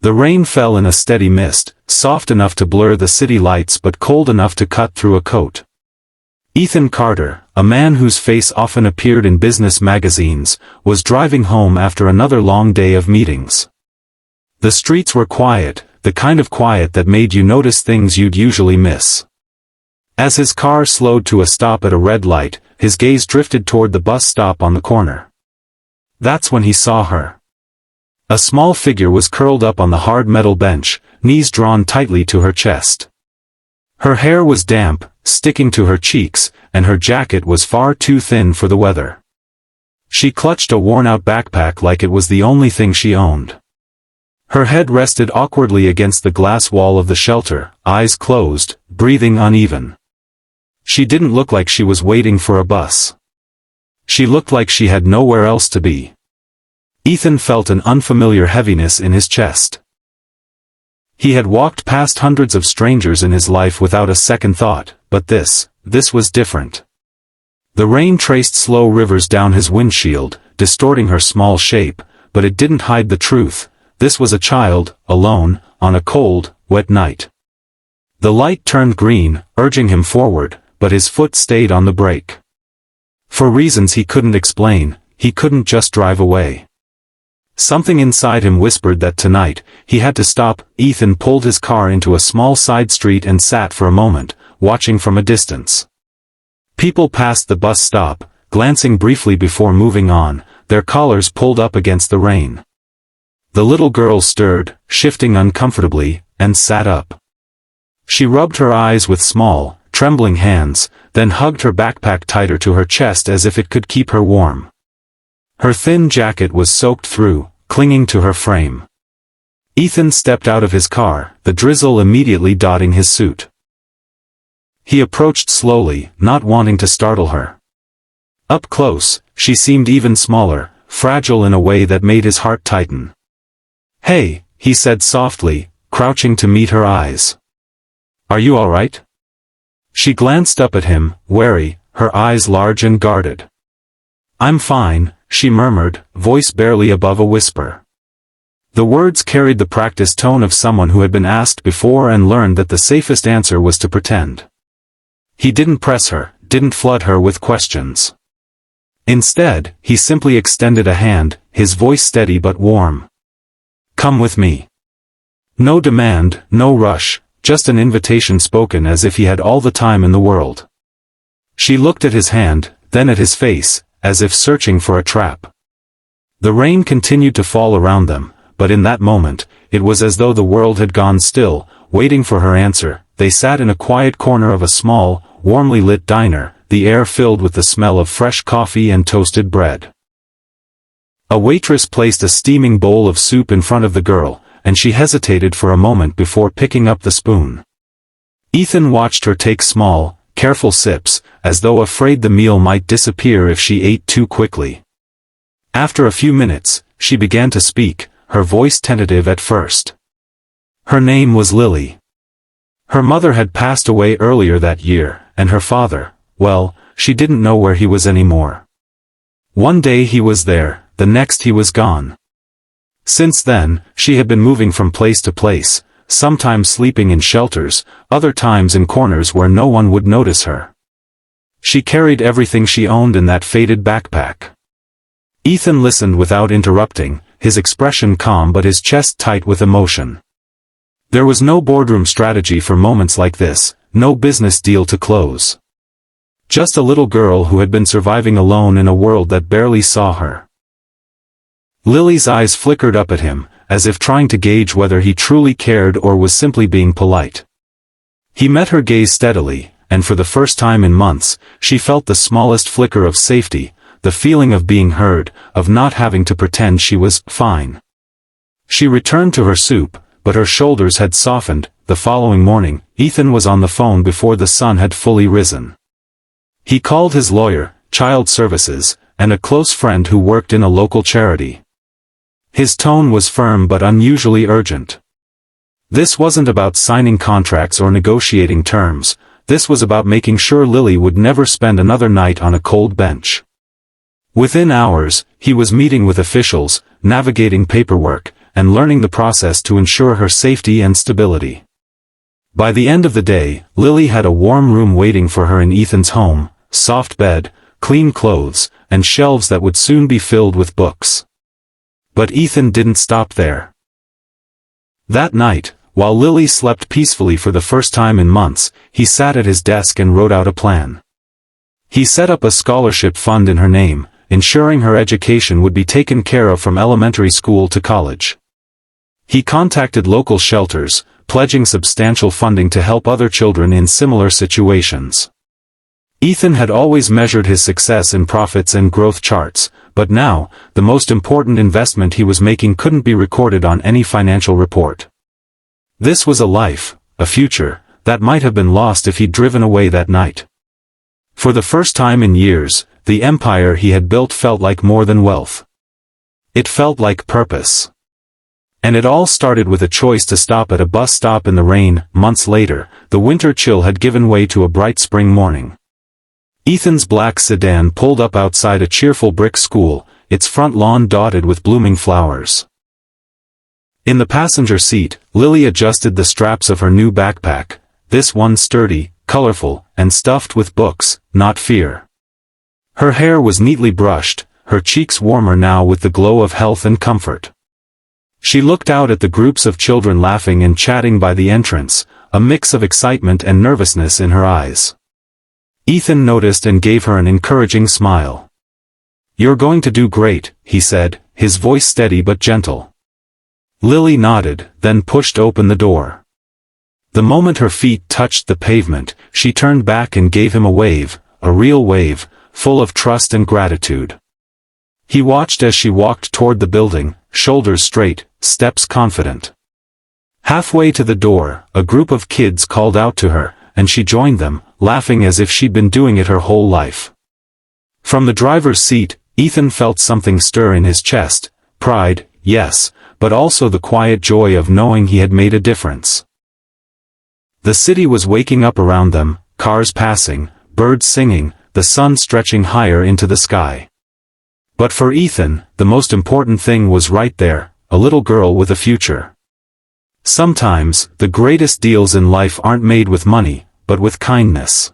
The rain fell in a steady mist, soft enough to blur the city lights but cold enough to cut through a coat. Ethan Carter, a man whose face often appeared in business magazines, was driving home after another long day of meetings. The streets were quiet, the kind of quiet that made you notice things you'd usually miss. As his car slowed to a stop at a red light, his gaze drifted toward the bus stop on the corner. That's when he saw her. A small figure was curled up on the hard metal bench, knees drawn tightly to her chest. Her hair was damp, sticking to her cheeks, and her jacket was far too thin for the weather. She clutched a worn-out backpack like it was the only thing she owned. Her head rested awkwardly against the glass wall of the shelter, eyes closed, breathing uneven. She didn't look like she was waiting for a bus. She looked like she had nowhere else to be. Ethan felt an unfamiliar heaviness in his chest. He had walked past hundreds of strangers in his life without a second thought, but this was different. The rain traced slow rivers down his windshield, distorting her small shape, but it didn't hide the truth. This was a child, alone, on a cold, wet night. The light turned green, urging him forward, but his foot stayed on the brake. For reasons he couldn't explain, he couldn't just drive away. Something inside him whispered that tonight, he had to stop. Ethan pulled his car into a small side street and sat for a moment, watching from a distance. People passed the bus stop, glancing briefly before moving on, their collars pulled up against the rain. The little girl stirred, shifting uncomfortably, and sat up. She rubbed her eyes with small, trembling hands, then hugged her backpack tighter to her chest as if it could keep her warm. Her thin jacket was soaked through, clinging to her frame. Ethan stepped out of his car, the drizzle immediately dotting his suit. He approached slowly, not wanting to startle her. Up close, she seemed even smaller, fragile in a way that made his heart tighten. "Hey," he said softly, crouching to meet her eyes. "Are you all right?" She glanced up at him, wary, her eyes large and guarded. "I'm fine," she murmured, voice barely above a whisper. The words carried the practiced tone of someone who had been asked before and learned that the safest answer was to pretend. He didn't press her, didn't flood her with questions. Instead, he simply extended a hand, his voice steady but warm. "Come with me." No demand, no rush, just an invitation spoken as if he had all the time in the world. She looked at his hand, then at his face, as if searching for a trap. The rain continued to fall around them, but in that moment, it was as though the world had gone still, waiting for her answer. They sat in a quiet corner of a small, warmly lit diner, the air filled with the smell of fresh coffee and toasted bread. A waitress placed a steaming bowl of soup in front of the girl, and she hesitated for a moment before picking up the spoon. Ethan watched her take small, careful sips, as though afraid the meal might disappear if she ate too quickly. After a few minutes, she began to speak, her voice tentative at first. Her name was Lily. Her mother had passed away earlier that year, and her father, well, she didn't know where he was anymore. One day he was there, the next he was gone. Since then, she had been moving from place to place, sometimes sleeping in shelters, other times in corners where no one would notice her. She carried everything she owned in that faded backpack. Ethan listened without interrupting, his expression calm but his chest tight with emotion. There was no boardroom strategy for moments like this, no business deal to close. Just a little girl who had been surviving alone in a world that barely saw her. Lily's eyes flickered up at him, as if trying to gauge whether he truly cared or was simply being polite. He met her gaze steadily, and for the first time in months, she felt the smallest flicker of safety, the feeling of being heard, of not having to pretend she was fine. She returned to her soup, but her shoulders had softened. The following morning, Ethan was on the phone before the sun had fully risen. He called his lawyer, child services, and a close friend who worked in a local charity. His tone was firm but unusually urgent. This wasn't about signing contracts or negotiating terms, this was about making sure Lily would never spend another night on a cold bench. Within hours, he was meeting with officials, navigating paperwork, and learning the process to ensure her safety and stability. By the end of the day, Lily had a warm room waiting for her in Ethan's home, soft bed, clean clothes, and shelves that would soon be filled with books. But Ethan didn't stop there. That night, while Lily slept peacefully for the first time in months, he sat at his desk and wrote out a plan. He set up a scholarship fund in her name, ensuring her education would be taken care of from elementary school to college. He contacted local shelters, pledging substantial funding to help other children in similar situations. Ethan had always measured his success in profits and growth charts, but now, the most important investment he was making couldn't be recorded on any financial report. This was a life, a future, that might have been lost if he'd driven away that night. For the first time in years, the empire he had built felt like more than wealth. It felt like purpose. And it all started with a choice to stop at a bus stop in the rain. Months later, the winter chill had given way to a bright spring morning. Ethan's black sedan pulled up outside a cheerful brick school, its front lawn dotted with blooming flowers. In the passenger seat, Lily adjusted the straps of her new backpack, this one sturdy, colorful, and stuffed with books, not fear. Her hair was neatly brushed, her cheeks warmer now with the glow of health and comfort. She looked out at the groups of children laughing and chatting by the entrance, a mix of excitement and nervousness in her eyes. Ethan noticed and gave her an encouraging smile. "You're going to do great," he said, his voice steady but gentle. Lily nodded, then pushed open the door. The moment her feet touched the pavement, she turned back and gave him a wave, a real wave, full of trust and gratitude. He watched as she walked toward the building, shoulders straight, steps confident. Halfway to the door, a group of kids called out to her, and she joined them, laughing as if she'd been doing it her whole life. From the driver's seat, Ethan felt something stir in his chest, pride, yes, but also the quiet joy of knowing he had made a difference. The city was waking up around them, cars passing, birds singing, the sun stretching higher into the sky. But for Ethan, the most important thing was right there, a little girl with a future. Sometimes, the greatest deals in life aren't made with money, but with kindness.